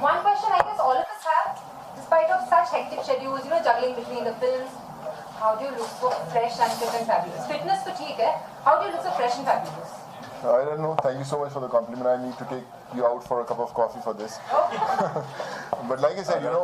One question I guess all of us have, despite of such hectic schedules, juggling between the films, how do you look so fresh and fit and fabulous? Fitness to theek hai, how do you look so fresh and fabulous? I don't know. Thank you so much for the compliment. I need to take you out for a cup of coffee for this. But like I said, I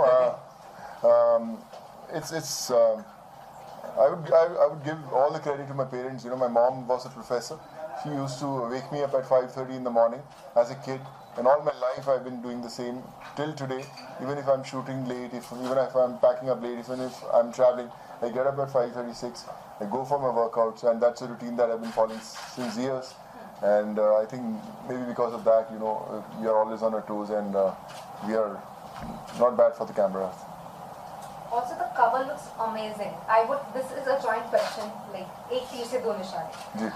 would give all the credit to my parents. My mom was a professor. She used to wake me up at 5:30 in the morning as a kid. And all my life I've been doing the same till today. Even if I'm shooting late, even if I'm packing up late, even if I'm traveling, I get up at 5:36. I go for my workouts, and that's a routine that I've been following since years. And I think maybe because of that, we are always on our toes, and we are not bad for the camera. Also, the cover looks amazing. This is a joint question, like एक तीर से दो निशाने.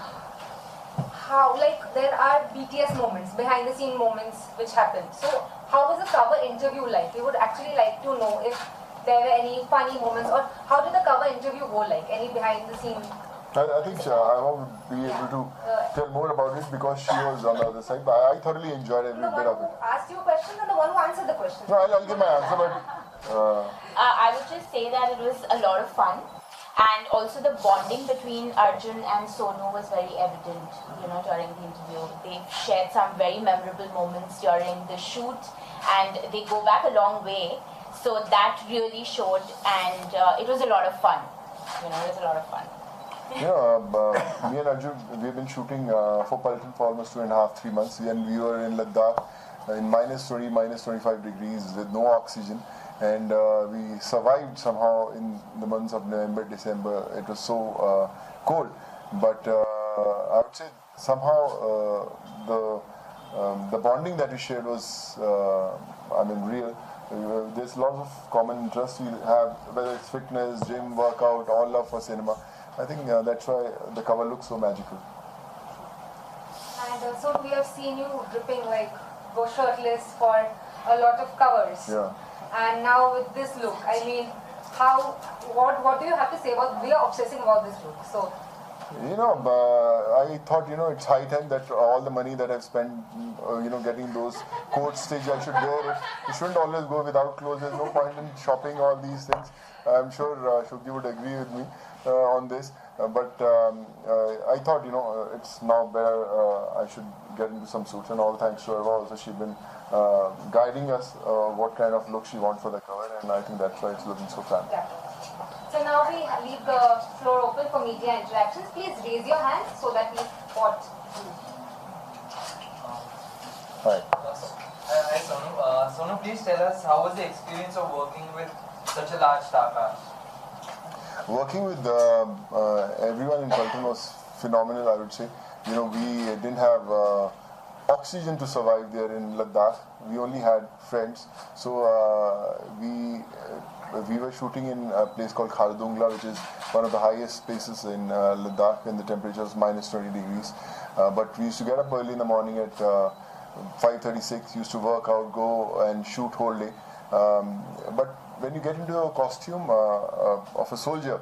how, like, there are BTS moments, behind the scene moments which happen. So how was the cover interview like? We would actually like to know if there were any funny moments, or how did the cover interview go like? Any behind the scene? I think I won't be able to tell more about it because she was on the other side, but I thoroughly enjoyed every bit of it. The one who asked you questions and the one who answered the questions? No, I'll give my answer, but... I would just say that it was a lot of fun. And also the bonding between Arjun and Sonu was very evident, during the interview. They shared some very memorable moments during the shoot, and they go back a long way. So that really showed, and it was a lot of fun. It was a lot of fun. Me and Arjun, we've been shooting for Paltan for almost 2.5, 3 months, and we were in Ladakh in minus 20, minus 25 degrees with no oxygen. And we survived somehow in the months of November, December. It was so cold, but I would say somehow the bonding that we shared was, real. There's lots of common interests we have, whether it's fitness, gym, workout, all love for cinema. I think that's why the cover looks so magical. And so we have seen you dripping, like, go shirtless for a lot of covers. Yeah. And now with this look, I mean, what do you have to say about, we are obsessing about this look, so. I thought, it's high time that all the money that I've spent, getting those coats stitched, I should wear it. You shouldn't always go without clothes. There's no point in shopping all these things. I'm sure Shukti would agree with me on this. But I thought, it's now better I should get into some suits. And all thanks to her also, she's been guiding us what kind of look she wants for the cover. And I think that's why it's looking so fun. Yeah. So now we leave the floor open for media interactions. Please raise your hands so that we spot you. Hi. Hi Sonu. Sonu, please tell us, how was the experience of working with such a large star cast? Working with everyone in Paltan was phenomenal, I would say. We didn't have oxygen to survive there in Ladakh. We only had friends. So we were shooting in a place called Khardungla, which is one of the highest places in Ladakh, and the temperature was minus 20 degrees. But we used to get up early in the morning at 5:36, used to work out, go and shoot whole day. But when you get into a costume of a soldier,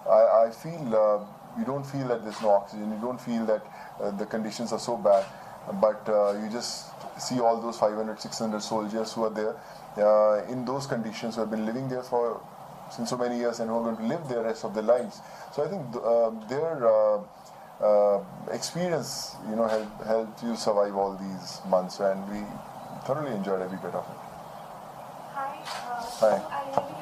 I feel you don't feel that there's no oxygen, you don't feel that the conditions are so bad, but you just see all those 500, 600 soldiers who are there in those conditions, who have been living there since so many years and who are going to live the rest of their lives. So I think their experience, helped you survive all these months, and we thoroughly enjoyed every bit of it. Hi. Hi.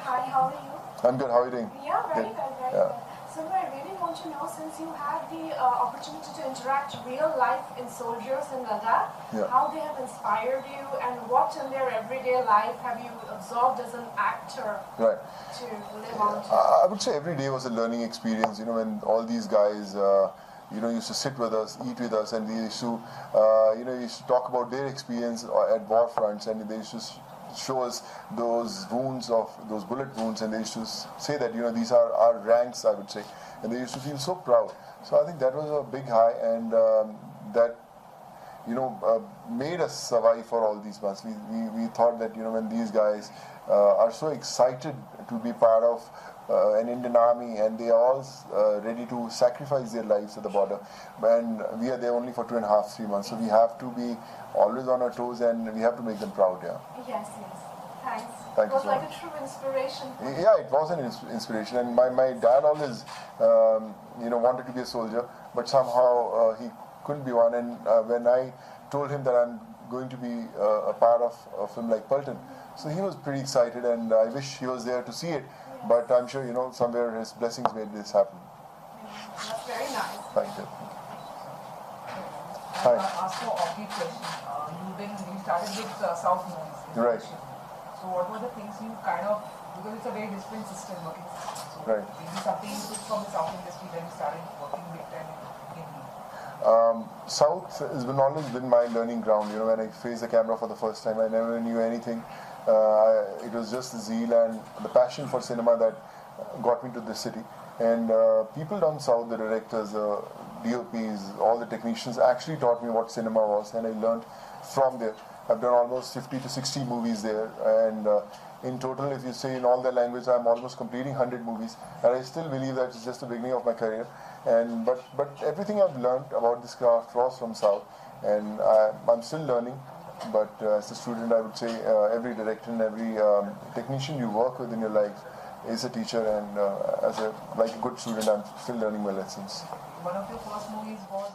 Hi, how are you? I'm good. How are you doing? Yeah, very good, very Yeah. good. So I really want to know, since you had the opportunity to interact real life in soldiers in Ladakh, how they have inspired you, and what in their everyday life have you absorbed as an actor to live on to? I would say every day was a learning experience. When all these guys, used to sit with us, eat with us, and they used to, used to talk about their experience at war fronts, and they used to show us those bullet wounds, and they used to say that these are our ranks, I would say, and they used to feel so proud. So I think that was a big high, and that made us survive for all these months. We thought that when these guys are so excited to be part of an Indian army, and they are all ready to sacrifice their lives at the border, and we are there only for 2.5, 3 months, so we have to be always on our toes, and we have to make them proud. Yes. Thanks. Thank it you was so like much. a true inspiration. Yeah, it was an inspiration, and my dad always wanted to be a soldier, but somehow he couldn't be one. And when I told him that I'm going to be a part of a film like Paltan, so he was pretty excited, and I wish he was there to see it. But I'm sure somewhere his blessings made this happen. That's very nice. Thank you. Hi. Ask for offbeat question. You started with South movies. Right. So what were the things you because it's a very different system, working system. So Right. maybe something you took from the South industry, then you started working big time in Hindi. South has always been my learning ground. When I faced the camera for the first time, I never knew anything. It was just the zeal and the passion for cinema that got me to this city. And people down south, the directors, DOPs, all the technicians actually taught me what cinema was, and I learned from there. I've done almost 50 to 60 movies there, and in total, if you say in all the language, I'm almost completing 100 movies, and I still believe that it's just the beginning of my career. And but everything I've learned about this craft was from South, and I'm still learning. But as a student, I would say every director and every technician you work with in your life is a teacher, and as a good student, I'm still learning my lessons. One of your first movies was